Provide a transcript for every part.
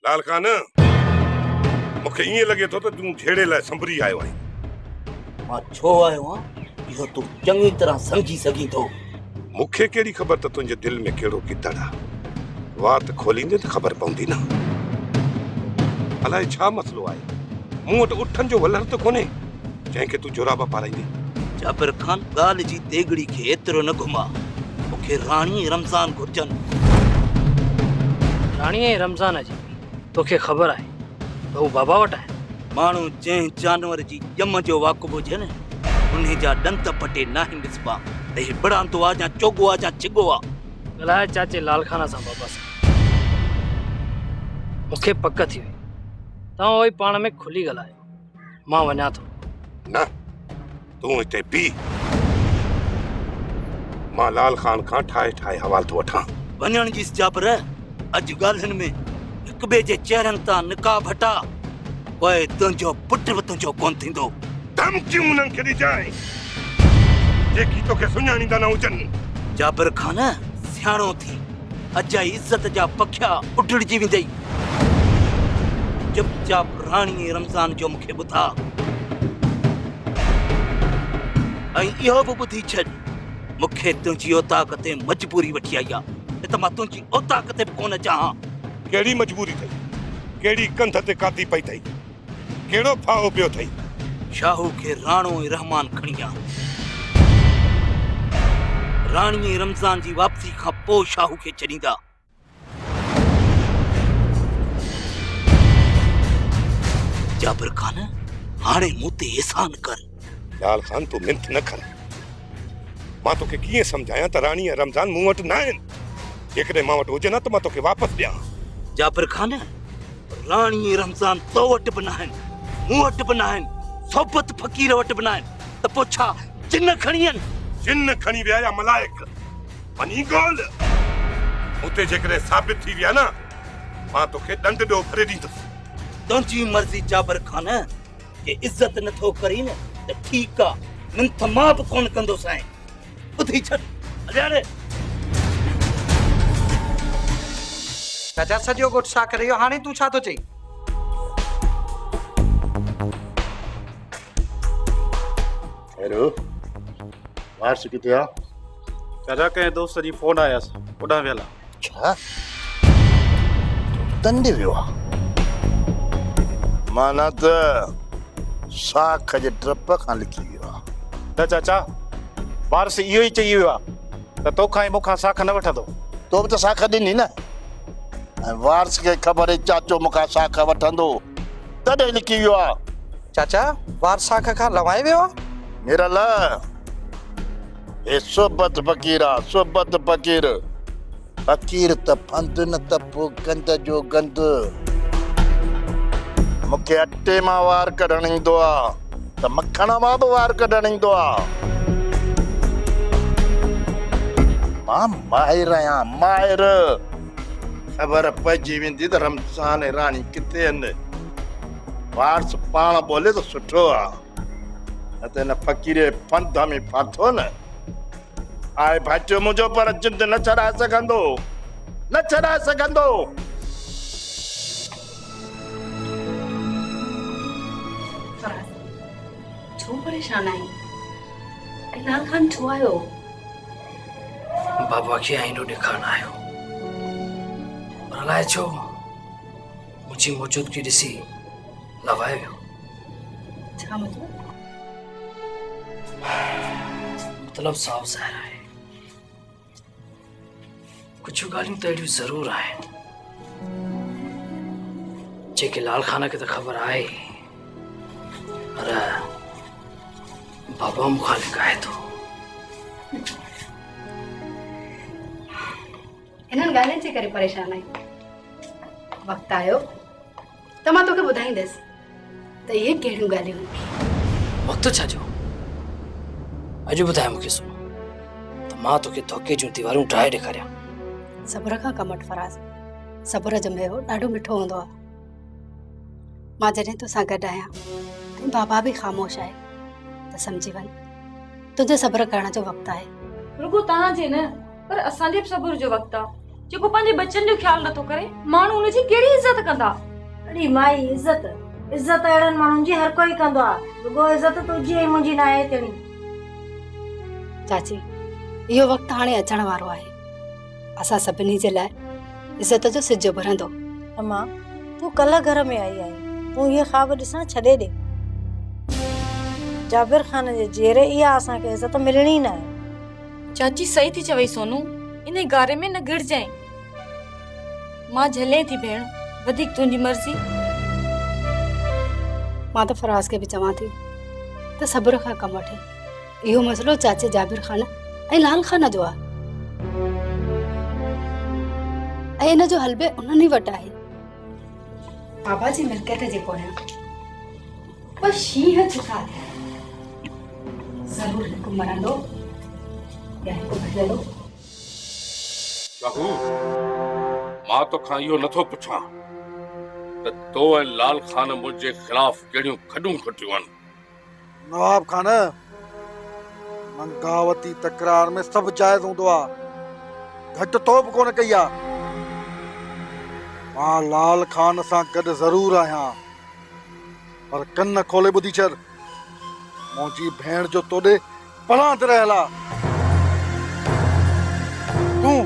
लाल खान मूंखे ईअं लॻे थो त तूं झेड़े लाइ संभरी आयो आहीं। मां छो आयो आहियां इहो तूं चङी तरह सम्झी सघीं थो। मूंखे कहिड़ी ख़बर त तुंहिंजे दिलि में कहिड़ो किदड़ आहे। वात खोलींदे त ख़बर पवंदी न। अलाए छा मसलो आहे। मूं वटि उठनि जो वलर त कोन्हे जंहिंखे तूं जोराबा पाराईंदे। जाबिर खान ॻाल्हि जी तेगड़ी खे एतिरो न घुमा। मूंखे राणी रमज़ान घुर्जनि। राणी रमज़ान जी तोखे ख़बर आहे त हू बाबा वटि आहे। माण्हू जंहिं जानवर जी ॼम जो वाक़ुबु हुजे न उन जा ॾंद पटे नाहिनि ॾिसबा त ही बड़ांतो आहे या चोगो आहे या चिगो आहे। ॻाल्हाए चाचे लाल खान सां बाबा सां। मूंखे पक थी वई तव्हां वरी पाण में खुली ॻाल्हायो। मां वञा थो। न तूं हिते बीह। मां लाल खान खां ठाहे ठाहे हवाल थो वठां। वञण जी जाबिर अॼु ॻाल्हियुनि में हिक ॿिए जे चेहरनि तां निकाह हटा पोइ तुंहिंजो पुट बि तुंहिंजो कोन थींदो। धमकियूं उन्हनि खे ॾिजांइ जेकी तोखे सुञाणींदा न हुजनि। जाबिर खान सियाणो थी अॼु इज़त जा पखिया उॾड़जी वेंदई। चुपचाप राणी रमज़ान जो मूंखे ॿुधा ऐं इहो बि ॿुधी छॾ मूंखे तुंहिंजी औताक ते मजबूरी वठी आई आहे त मां तुंहिंजी औताक ते बि कोन चाहियां। कहिड़ी मजबूरी अथई? कहिड़ी कंध ते काती पई अथई? कहिड़ो फाहो पियो अथई? शाहू खे राणो रहमान खणी आ। राणी रमज़ान जी वापसी खां पोइ शाहू खे छॾींदा। जाबिर खान हाणे मूं ते एहसान कर। लाल खान तूं मिंथ न कर। मां तोखे कीअं सम्झायां त राणी ऐं रमज़ान मूं वटि न आहिनि। जेकॾहिं मां वटि हुजे न त मां तोखे वापसि ॾियां। जाबिर खान राणी रमज़ान तो वटि बि न आहिनि मूं वटि बि न आहिनि सोबत फ़कीर वटि बि न आहिनि त पोइ छा जिन खणी आहिनि? जिन खणी विया या मलाइक वञी ॻोल्ह। उते जेकॾहिं साबित थी विया न मां तोखे ॾंड ॾियो भरे ॾींदुसि। तुंहिंजी मर्ज़ी जाबिर खान जे इज़त नथो करी न त ठीकु आहे मिंथ मां बि कोन कंदुसि। ऐं ॿुधी छॾ हलियारे। चाचा सॼो घोट छा करे हाणे तूं छा थो चई? हेलो वारस किथे आहे? चाचा कंहिं दोस्त जी फोन आयसि होॾां वियल आहे। छा तंडे वियो आहे? माना त साख जे ट्रप खां लिकी वियो आहे। न चाचा वारस इहो ई चई वियो आहे त तोखां ऐं मूंखां साख न वठंदो। तो बि त साख ॾिनी न। ऐं वारस खे ख़बर आहे चाचो मूंखां साख वठंदो तॾहिं लिकी वियो आहे। चाचा वार साख खां लवाए वियो आहे? निरल हे सोबत फ़कीर आहे। सोबत फ़कीर फ़कीर त फंद न त पोइ गंद जो गंद। मूंखे अटे मां वार कढण ईंदो आहे त मखण मां बि वार कढण ईंदो आहे। मां माहिर आहियां माहिर। ख़बर पइजी वेंदी त रमज़ान ऐं राणी किथे आहिनि। वारस पाण बोले त सुठो आहे न त हिन फ़कीर फंद में फाथो न आहे भाइटियो मुंहिंजो पर जिद न छॾाए सघंदो न छॾाए सघंदो। छो परेशान आहीं? लाल खान छो आयो? बाबा खे आईनो ॾेखारण आयो। पर अलाए छो मुंहिंजी मौजूदगी ॾिसी लवाए वियो। छा मतलब? मतलब साफ़ ज़ाहिर आहे कुछ ॻाल्हियूं त अहिड़ियूं ज़रूर आहिनि जेके लाल खान खे त ख़बर आहे पर बाबा मूंखां लिकाए थो। इन्हनि ॻाल्हियुनि जे करे परेशान आहीं? वक़्तु आयो त मां तोखे ॿुधाईंदसि त इहे कहिड़ियूं ॻाल्हियूं आहिनि। वक़्तु छा जो? अॼु ॿुधाए मूंखे सुनो त मां तोखे धोखे जूं दीवारूं ठाहे ॾेखारियां। सब्र खां कमु वठि फराज़। सब्र जो मेवो ॾाढो मिठो हूंदो आहे। मां जॾहिं तोसां गॾु आहियां ऐं बाबा बि ख़ामोश आहे त सम्झी वञ तुंहिंजे सब्र करण जो वक़्तु आहे। रुगो तव्हां जे न पर असांजे बि सब्र जो वक़्तु आहे। जेको पंहिंजे बचनि जो ख्याल नथो करे माण्हू हुनजी कहिड़ी इज़त कंदा। अड़ी माई इज्जत इज्जत अहिड़नि माण्हुनि जी हर कोई कंदो आहे, रुगो इज्जत तुंहिंजी ऐं मुंहिंजी न आहे तेणी। चाची इहो वक़्तु हाणे अचण वारो आहे, असां सभिनी जे लाइ इज़त जो सिजु भरंदो। अम्मा तूं कल्ह घर में आई आहीं, तूं इहे ख़्वाब ॾिसण छॾे ॾे। जाबिर ख़ान जे जेरे इहा असांखे इज़त मिलणी न आहे। चाची सही थी चवई सोनू, इन गारे में न गिड़जांइ। मां झले थी भेण, वधीक तुंहिंजी मर्ज़ी। मां त फराज़ खे बि चवां थी त सब्र खां कमु वठे। इहो मसइलो चाचे जाबिर ख़ान ऐं लाल ख़ान जो आहे ऐं इन जो हल बि उन्हनि ई वटि आहे। बाबा जी मिल्कियत जे पोयां बस शींहं झुका थिया, ज़रूरु हिकु मरंदो या हिकु भॼंदो। बाबू मां तोखां इहो नथो पुछां त तो ऐं लाल ख़ान मुंहिंजे ख़िलाफ़ कहिड़ियूं खॾूं खटियूं आहिनि। नवाब ख़ान मंगावती तकरार में सभु जाइज़ हूंदो आहे, घटि तो बि कोन कई आहे। मां लाल ख़ान सां गॾु ज़रूरु आहियां, पर कन खोले ॿुधी छॾ, मुंहिंजी भेण जो तोॾे परांत रहियल आहे। तूं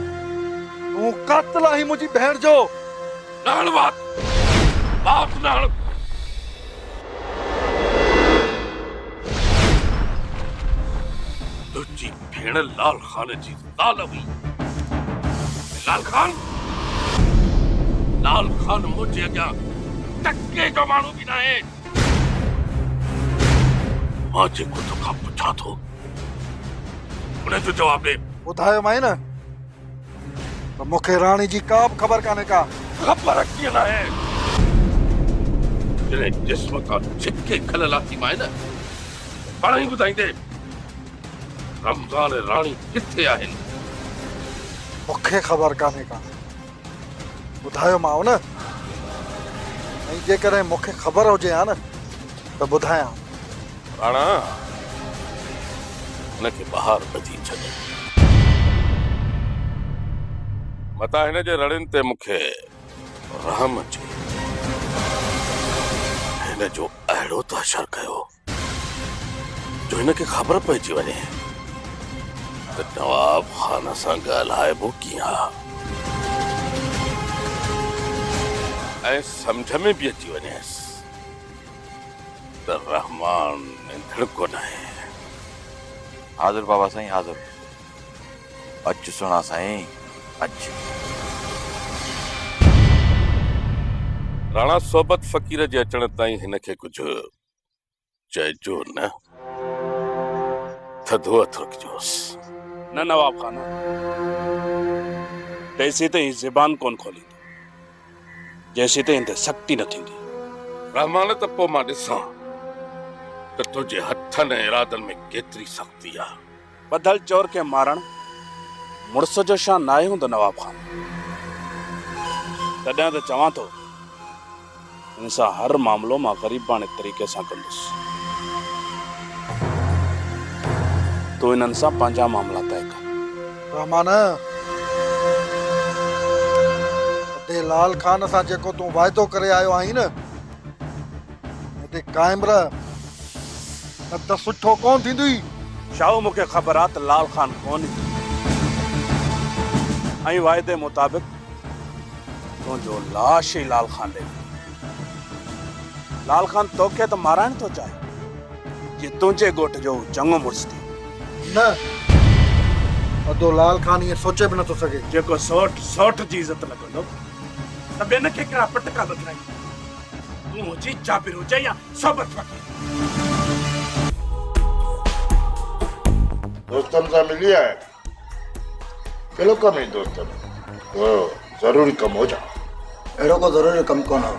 कातिल आहीं मुंहिंजी भेण जो। नाण बात नाण तुझी भेण लाल ख़ान जी ज़ाल हुई। लाल ख़ान मुंहिंजे अॻियां टके जो माण्हू बि न आहे। मां जेको तोखां पुछां थो उन जो जवाब ॾे। ॿुधायो माई न त मूंखे राणी जी का बि ख़बर कान्हे का। ख़बर कीअं न आहे, जॾहिं जिस्म खां छिके खलल थी माए न पाण ई ॿुधाईंदे रमज़ान राणी किथे आहिनि। मूंखे ख़बर कान्हे का, ॿुधायो मां न। ऐं जेकॾहिं मूंखे ख़बर हुजे हा न त ॿुधायां। राणा हुनखे ॿाहिरि ॿधी छॾ, मता हिन जे रड़ियुनि ते मूंखे रहम अचे। हिन जो अहिड़ो त असरु कयो जो हिनखे ख़बर पइजी वञे त नवाब ख़ान सां ॻाल्हाइबो कीअं ऐं सम्झ में बि अची वञेसि त रहमान इंदड़ कोन आहे। हाज़िर बाबा साईं हाज़िर। अच सुणा साईं अच। राणा सोबत फ़कीर जे अचण ताईं हिनखे कुझु चइजो न, थधो हथ रखिजोसि। न नवाब ख़ान, तेसीं ताईं ज़बान कोन खोलींदो जेसीं ताईं ते सख़्ती न थींदी। रहमान त पोइ मां ॾिसां त तुंहिंजे हथनि ऐं इरादनि में केतिरी सख़्ती आहे। बदल चोर खे मारण मुड़ुस जो शान नाहे हूंदो नवाब ख़ान। तॾहिं त चवां थो हिन सां हर मामिलो मां ग़रीबाणे तरीक़े सां कंदुसि। तूं हिननि सां पंहिंजा मामला तय कर। रहमान लाल ख़ान सां जेको तूं वाइदो करे आयो आहीं न हिते काइम रह, न त सुठो कोन थींदी। शाहू मूंखे ख़बर आहे त लाल ख़ान कोन ईंदो ऐं वाइदे मुताबिक़ तुंहिंजो लाश ई लाल ख़ान ॾे। लाल ख़ान तोखे त माराइण थो चाहे कि तुंहिंजे घोट जो चङो मुड़ुसु थी। न अदो लाल ख़ान ये सोचे भी न तो सके। जेको सोट जी इज्जत न कंदो त ॿियनि खे कहिड़ा पटका बदिराई। तूं हुजी जाबिर हुजे या सोबत फ़कीर। दोस्तन सां मिली आया, कहिड़ो कमु आहे दोस्तन? ज़रूरी कमु हो जा। अहिड़ो को ज़रूरी कमु कोन हो,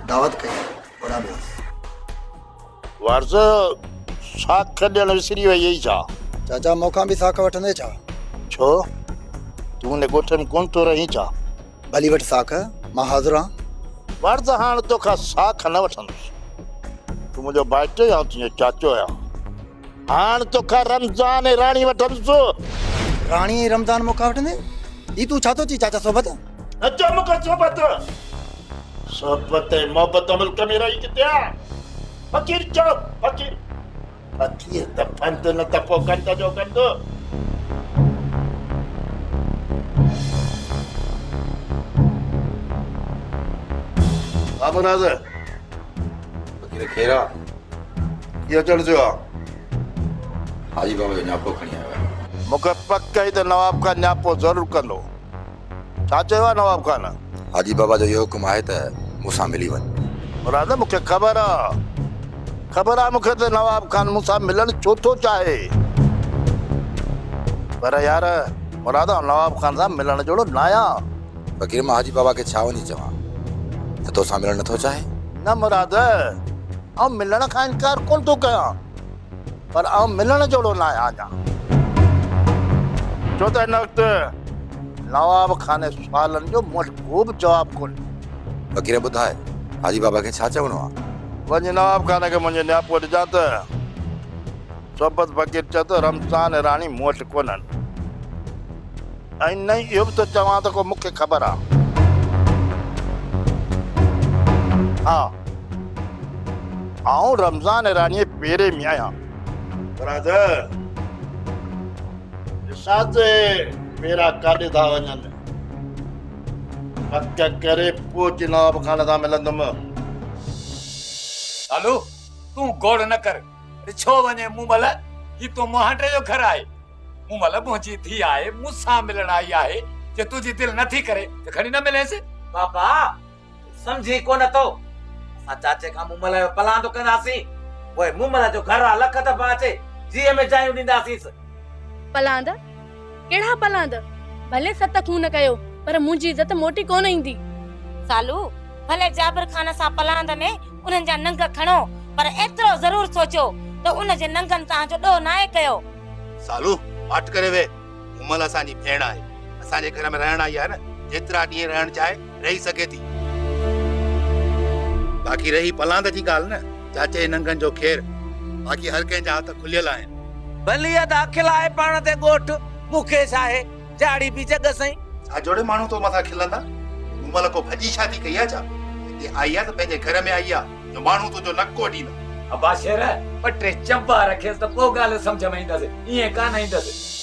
दावत कई बड़ा बि वारस साख ॾियण विसरी वई हुई छा? चाचा मूंखां बि साख वठंदे छा? छो तूं हुन ॻोठ में कोन थो रहीं छा? भली वटि साख, मां हाज़िर आहियां। वारस हाणे तोखां साख न वठंदुसि, तूं मुंहिंजो भाइटो या तुंहिंजो चाचो आहियां। हाणे तोखां रमज़ान ऐं राणी वठंदुसि। राणी ऐं रमज़ान मूंखां वठंदे? ई तू छा तो ची चाचा सोबत अच्छा मुकर सोबत सोबत मोहब्बत मुल्क में रही किते फकीर चौक फकीर फकीर त पंत न त पोकंत जो कंदो अमराज फकीर खेरा ये चढ़ जो हाजी बाबा जो न्यापो खणी आयो मुखे पक्का ही त नवाब का न्यापो जरूर कंदो छा चयो नवाब खान हाजी बाबा जो यो हुकुम आहे त मूंसां मिली वञ मुराद मुखे खबर आ मुखे त नवाब खान मूंसां मिलण छो थो चाहे पर यार मुराद नवाब खान सां मिलण जोड़ो नाया फकीर मां हाजी बाबा खे छा वञी चवां त तोसां मिलण नथो चाहे न मुराद आउं मिलण खां इनकार कोन थो कयां पर आउं मिलण जोड़ो न आहियां अञा छो त हिन वक़्तु नवाब खान सुवालनि जो मूं वटि को बि जवाबु कोन्हे फकीर ॿुधाए हाजी बाबा खे छा चवणो आहे वञ नवाब खान खे मुंहिंजे न्यापो ॾिजां त सोबत फकीर चए थो रमज़ान राणी मूं वटि कोन्हनि ऐं न इहो बि थो चवां त को मूंखे ख़बर आहे हा आउं रमज़ान राणीअ पेरे में आहियां बरादर ॾिसां पेरा काॾे था वञनि पक करे पोइ नवाब खान सां मिलंदुमि सालू तू गोड़ न कर छो वने मूमल ही तो मोहाटे जो घर आहे मूमल मुंहिंजी थी आहे मूंसां मिलण आई आहे जे तुझी दिल नथी करे त खणी न मिलेसि पापा समझी कोन तो असां चाचे खां मूमल जो पलांदो कंदासीं ओए मूमल जो घर आहे लख दफ़ा अचे जीअ में जायूं ॾींदासीं पलांद केड़ा पलांद भले सत खून कयो पर मुंहिंजी इज्जत मोटी कोन ईंदी सालू भले जाबिर खान सां पलांद में उन्हनि जा नंग खणो पर एतिरो ज़रूर सोचो त उन जे नंगनि तव्हांजो ॾोह नाहे कयो सालू पाठ करे वे उमल असांजी भेण आहे असांजे घर में रहण आई आहे न जेतिरा ॾींहं रहण चाहे रही सघे थी बाक़ी रही पलांद जी ॻाल्हि न चाचे नंगनि जो खेर बाक़ी हर कंहिंजा हथ खुलियल आहिनि बलिया दाखिल आहे पाण ते ॻोठ मूंखे छा आहे जाड़ी बि जॻ सही छा जोड़े माण्हू तो मथां खिलंदा उमल को भॼी शादी कई आहे छा हिते आई आहे त पंहिंजे घर में आई आहे जो माण्हू तुंहिंजो नको ॾींदा अबा शेर ॿ टे चंबा रखेसि त पोइ ॻाल्हि सम्झ में ईंदसि ईअं कान ईंदसि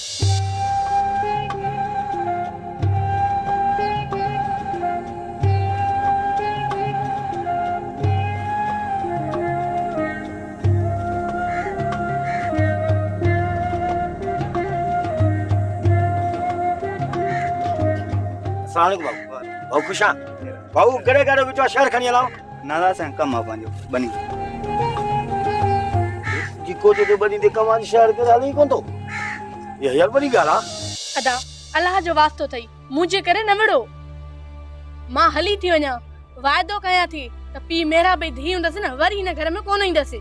भाऊ खुशा भाऊ गड़े गड़े विचो शहर खणी हलाओ नादा से कम आ पंहिंजो बनी जिको जो बनी दे कमाल शहर के हाली कोन तो ये यार बड़ी गाला अदा अल्लाह जो वास्तो थई मुझे करे न विड़ो मां हली थी वञा वायदो कया थी त पी मेरा बे धी हुंदस न वरी हिन घर में कोन ईंदस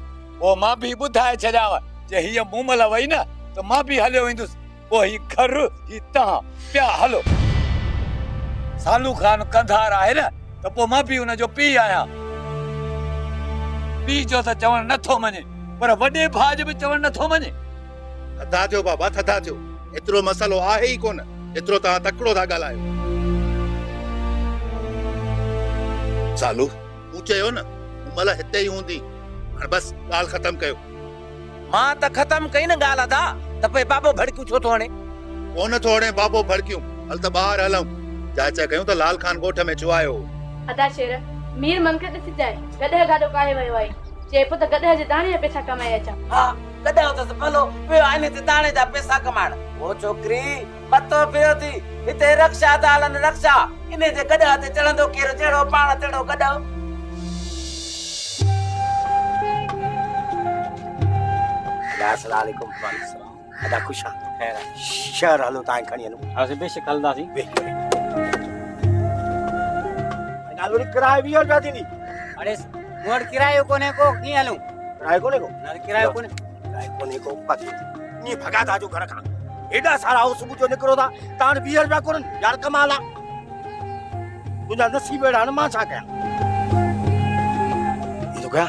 ओ मां भी ॿुधाए छॾियाव जे हीअ मूमल वई न त मां भी हलियो ईंदुसि पोइ ही घर ही तव्हां पिया हलो सालू खान कंधार आहे न त पोइ मां भी हुनजो पीउ आहियां पीउ जो त चवण नथो मञे पर वॾे भाउ जो बि चवण नथो मञे थधा थियो बाबा थधा थियो एतिरो मसालो आहे ई कोन एतिरो तव्हां तकिड़ो था ॻाल्हायो सालू तूं चयो न उमल हिते ई हूंदी हाणे बस ॻाल्हि ख़तम कयो मां त ख़तम कई न ॻाल्हि अदा त पोइ बाबो भड़कियूं छो थो हणे कोन थो हणे बाबो भड़कियूं हल त ॿाहिरि हलूं चाचा कयूं त लाल खान ॻोठ में छो आयो अदा शेर मीर मन के ॾिस जाए गॾे गाडो काहे वयो आहे चए पुत गॾे जे दाणे पैसा कमाए अचा हा गॾे त भलो वियो आने ते दाणे जा पैसा कमाइण ओ छोकरी पतो पियो थी हिते रक्षा था हलन रक्षा इने जे गॾे ते चढ़ंदो केर जहिड़ो पाण तहिड़ो गॾो अस्सलाम वालेकुम वालेकुम अदा खुशा खैर शहर हलो तां खणी हलो हां बेशक हलदासी नालोरी किराए भी और दी अरे मोर किरायो कोने को की हलूं किराए कोने को ना किरायो कोने को पति नी भगा था जो घर का एडा सारा हो सुबह जो निकरो था तान 20 रुपया कोन यार कमाला तुझा नसीब एडा न मां छा कया ये तो क्या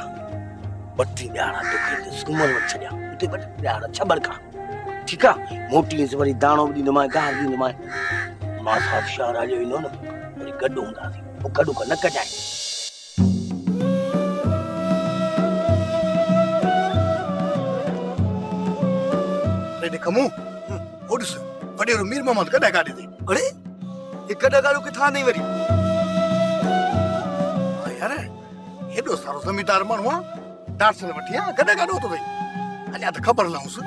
बट्टी न्याणा तो के सुमल वच छड्या उते बट्टी न्याणा छबड़ का ठीक है मोटी से वरी दाणो दी न मां गार दी न मां मां साथ शहर हलियो ईंदो न वरी गॾु हूंदासीं बुख ॾुख न कजाए अरे खमू ओडिस वडेरो मीर मोहम्मद कॾहिं गाॾी थी अरे ये कॾहिं गाॾो किथां नहीं वरी यार हेॾो सारो ज़मींदार माण्हू आहे डांस न वठी आहे कॾहिं गाॾो थो वई अञा त ख़बर न हुअसि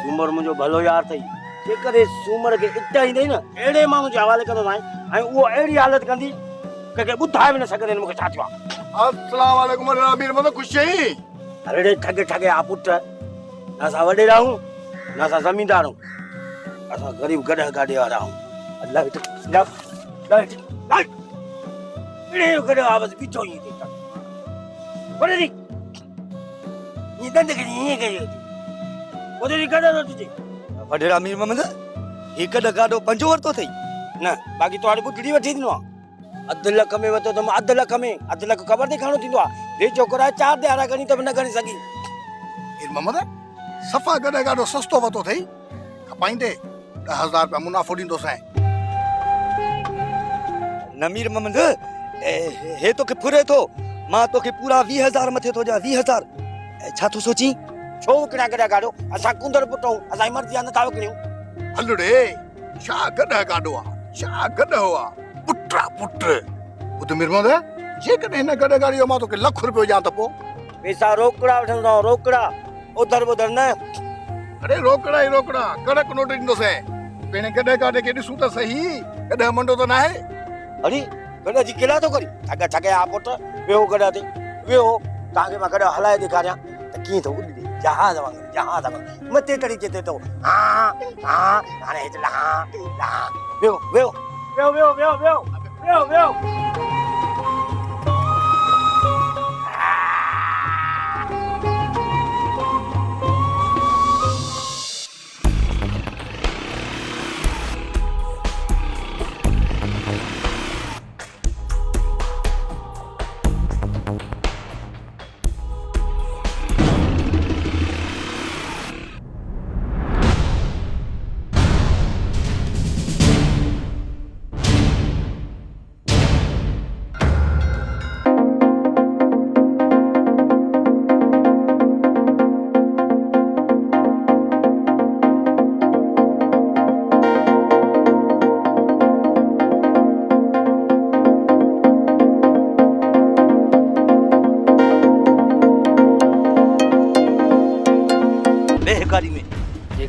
सूमर मुंहिंजो भलो यार अथई जेकॾहिं सूमर खे इटा ईंदई न अहिड़े माण्हू जे हवाले कंदो ऐं उहो अहिड़ी हालत कंदी कंहिंखे ॿुधाए बि न सघंदे मूंखे छा थियो आहे अस्सलाम वालेकुम मीर मोहम्मद ख़ुशि आहीं अरे ठगे ठगे आ पुट न असां वॾेरा आहियूं न असां ज़मींदार आहियूं असां ग़रीब गॾह गाॾे वारा आहियूं अल्लाह गॾह आवाज़ बीठो ईअं थी वॾे दी ईअं दंद खे ईअं कई वॾे दी गॾह थो तुझे वडेरा मीर मोहम्मद हिक गाॾो पंजो वरितो अथई न बाक़ी तोहारी ॿुधड़ी वठी ॾिनो आहे अधु लख में वरितो त मां अधु लख में अधु लख ख़बर थी खणो थींदो आहे वेचो कराए 4 ॾियारा गणी त बि न गणी सघी मीर मोहम्मद सफ़ा गॾह गाॾो सस्तो वरितो अथई खपाईंदे 10,000 रुपया मुनाफ़ो ॾींदोसांइ न मीर मोहम्मद हे तोखे फुरे थो मां तोखे पूरा 20,000 मथे थो ॾियां 20,000 छा तूं सोची छो विकिणा गॾह गाॾो असां कुंदर पुटूं असांजी मर्ज़ी आहे नथा विकिणियूं हलड़े छा गॾह गाॾो आहे छा गॾह आहे पुट ॿुध मीर मोहम्मद जेकॾहिं हिन गॾह गाॾीअ जो मां तोखे ₹1 ॾियां त पोइ पैसा रोकड़ा वठंदो रोकड़ा उधर बुधर न अरे रोकड़ा ई रोकड़ा कड़क नोट ॾींदोसांइ पहिरें गॾह गाॾे खे ॾिसूं त सही गॾह मंडो त न आहे अरे गॾह जी किला थो करी ठग ठगे आ पुट वेहो गॾह ते वेहो तव्हांखे मां गॾह हलाए ॾेखारियां त कीअं थो उॾे जहाज वांगुरु मथे तड़ी चेते थो हा हाणे हेठि लहा वेहो वेहो वेहो वेहो वेहो वेहो वेहो वेहो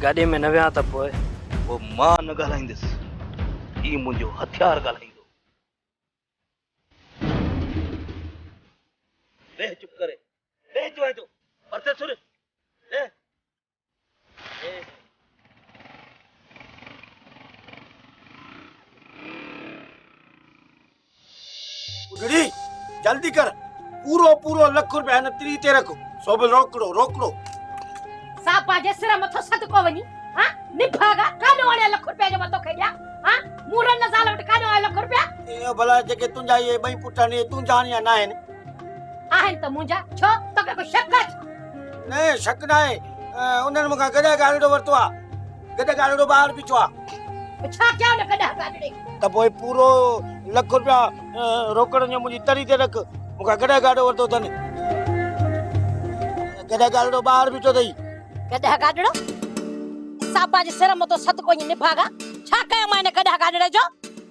गाॾे में न विया त पोइ वो मां न ॻाल्हाईंदुसि ही मुंहिंजो हथियार ॻाल्हाईंदो वेह चुप करे वेह जो है तो परते सुन ले उधड़ी जल्दी कर पूरो ₹1 हिन तिरी ते रख सो बि रोकड़ो रोकड़ो सापा जे सिर मथो सदको वनी हां निभागा कानो वाले ₹1 जो मथो खेडिया हां मूरन नजाल वट कानो वाले ₹1 ए भला जेके तुंजा ये बई पुटानी तू जानिया ना आहिन आहिन त मुंजा छो तके को शक न शक ना है उन्हन मुका गडा गाड़ो वरतो आ गडा गाड़ो बाहर बिचो आ छा क्या न गडा गाड़े त पोइ पूरो ₹1 रोकड़ जो मुजी तरी ते रख मुका गडा गाड़ो वरतो तने गडा गाड़ो बाहर बिचो दई गडा गाड़ो सापा जे सिर मथो सदको निभागा छा कया माने गडा गाड़े जो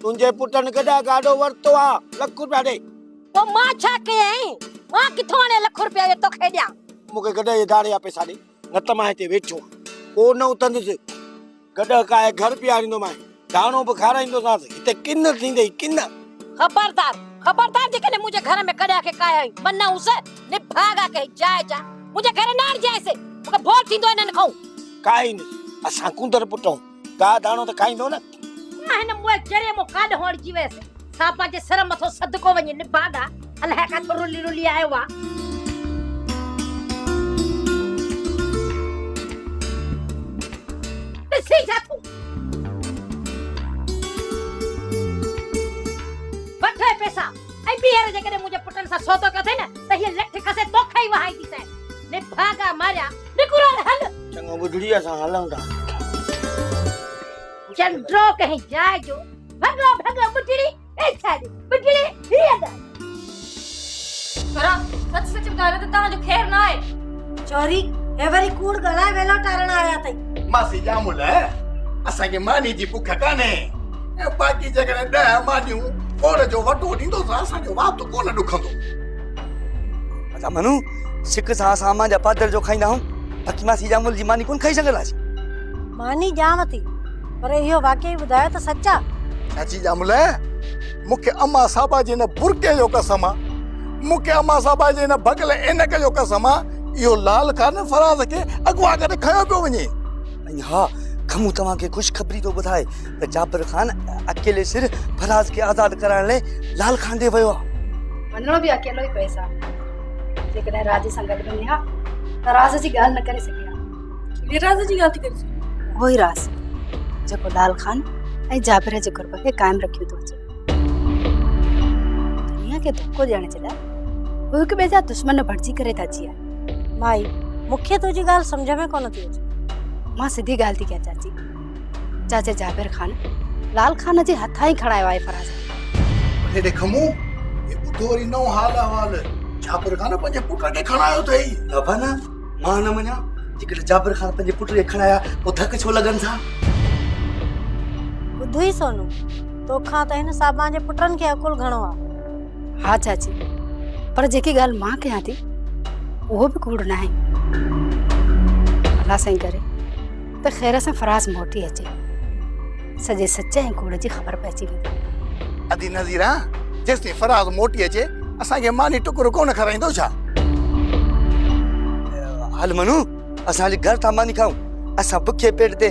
तुंजे पुटन गडा गाड़ो वरतो आ ₹1 दे तो मां छा कयई मां किथों आने ₹1 जो तो खेडिया मुके गडा ये गाड़े या पैसा दे न त मां हिते वेठो को न उतंदस गडा काए घर पियारिंदो मां दाणो बुखाराइंदो सास हिते किन थींदे किन खबरदार जेकने मुझे घर में गडा के काया मन्ना उस निभागा के जाए जा मुझे घर ना जाए से मुके भोल थींदो न खाऊ काई न असा कुंदर पुटो का दाणो त खाइंदो न हिन मुए जरे मो काड होड़ जीवे से सापा जे सर मथो सदको वनी निभागा अल्लाह का तो रुली रुली आयो वा सी जा तू बठे पैसा आई बियर जेकने मुझे पुटन सा सोतो कथे न त ये लठ खसे तो खाई वहाई दी से ने भागा मारिया निकुरा हल चंगो बुढ़िया सा हलंदा चंड्रो कहीं जाए जो भगो भगो बुटड़ी ए छाड़ी बुटड़ी ही अदा करा सच सच बता रहे ता जो खैर ना है चोरी एवरी कूड़ गला वेलो टारण आया थई मासी जामुल असा के मानी जी भुख काने बाकी जगह ॾह मानियूं और जो वटो ॾींदो त असांजो वाप तो कोन ॾुखंदो अच्छा मनु सिक सा सामान जा पादर जो खाईंदा हूं बाकी मासी जामुल जी मानी कोन खाई सघंदासीं मानी जाम थी पर इहो वाकई ॿुधायो त सच्चा चाची जामुल मूंखे अम्मा साबा जे न बुरके जो कसम आहे मूंखे अम्मा साबा जे न भगल इनक जो कसम आहे इहो लाल खान फराज़ खे अगवा करे खयो पियो वञे ऐं हा खमू तव्हां खे ख़ुशख़बरी थो ॿुधाए त जाबिर ख़ान अकेले सिर फराज़ खे आज़ाद कराइण लाइ लाल खान ॾे वियो आहे वञणो बि अकेलो ई पए सा जेकॾहिं राज सां गॾु वञे हा त राज जी ॻाल्हि न करे सघे हा कहिड़ी राज जी ॻाल्हि थी करे सघे उहो ई राज जेको लाल खान ऐं जाबिर जे कुर्ब खे क़ाइमु रखियो थो अचे दुनिया खे धोखो ॾियण जे लाइ उहे हिक ॿिए जा दुश्मन बणिजी करे था अची वञनि माई मूंखे तुंहिंजी ॻाल्हि सम्झ में कोन थी अचे मां सिधी ॻाल्हि थी कयां चाची चाचे जाबिर खान लाल खान जे हथां ई खणायो आहे फराज़ हेॾे खमू ये ॿुधो वरी नओं हाल अहवाल जाबिर खान पंहिंजे पुट खे खणायो अथई बाबा न मां न मञा जेकॾहिं जाबिर खान पंहिंजे पुट खे खणाया पोइ धक छो लॻनि था ॿुधो ई सोनू तोखां त हिन साबा जे पुटनि खे अकुल घणो आहे हा चाची पर जेकी ॻाल्हि मां कयां थी उहो बि कूड़ न आहे अलाह साईं करे त ख़ैर सां फराज़ मोटी अचे सॼे सच ऐं कूड़ जी ख़बर पइजी वेंदी अदी नज़ीरा जेसिताईं फराज़ मोटी अचे असांखे मानी टुकुर कोन खाराईंदो छा हल मनु असांजे घर था मानी खाऊं असां बुखे पेट ते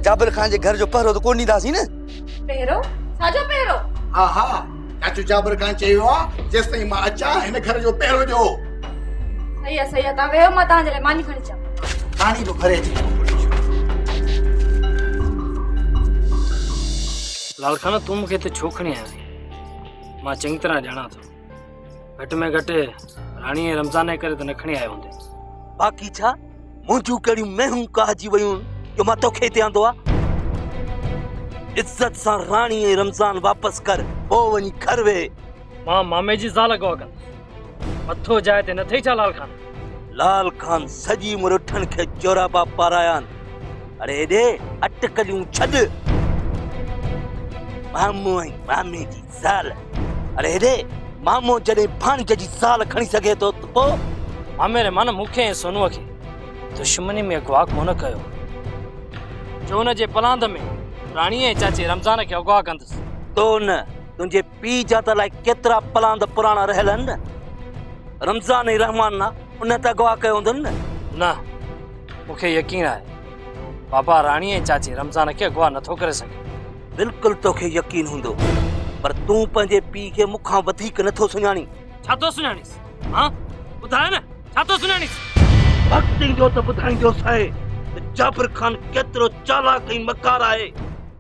जाबिर खान जे घर जो पहरो त कोन ॾींदासीं न पहिरो छाजो पहिरो हा हा चाचू जाबिर खान चयो आहे जेसिताईं मां अचां हिन घर जो पहिरो ॾियो सही आहे तव्हां वेहो मां तव्हांजे लाइ मानी खणी अचां पाणी बि भरे अची लाल खान तूं मूंखे हिते छो खणी आयो मां चङी तरह ॼाणा थो घटि में घटि राणी ऐं रमज़ान जे करे त न खणी आयो हूंदे बाक़ी छा मुंहिंजूं कहिड़ियूं महूं कहजी वयूं जो मां तोखे हिते आंदो आहे इज़त सां राणी ऐं रमज़ान वापसि कर पोइ वञी घर वेह मां मामे जी ज़ाल गवा कंदुसि मथो जाइ ते न थई छा लाल खान सॼी उमिरि उठनि खे जोराबा पाराया आहिनि अरे हेॾे अटकलियूं छॾ मामो ऐं मामे जी ज़ाल अरे हेॾे मामो जॾहिं भाणीज जी ज़ाल खणी सघे थो त पोइ मामे रे मन मूंखे ऐं सोनूअ खे दुश्मनी में अगवा कोन कयो जो हुन जे पलांद में राणी ऐं चाचे रमज़ान खे अगवा कंदुसि तो न तुंहिंजे पीउ जा त अलाए केतिरा पलांद पुराणा रहियल आहिनि न रमज़ान ऐं रहमान ना उन त अगवा कयो हूंदनि न मूंखे यकीन आहे पापा राणी ऐं चाचे रमज़ान खे अगवा नथो करे सघे बिल्कुलु तोखे यकीन हूंदो पर तूं पंहिंजे पीउ खे मूंखां वधीक नथो सुञाणी छा थो सुञाणीस हां ॿुधाए न छा थो सुञाणीस वक़्तु ईंदो त ॿुधाईंदोसि आहे त जाबिर खान केतिरो चालाक ऐं मकार आहे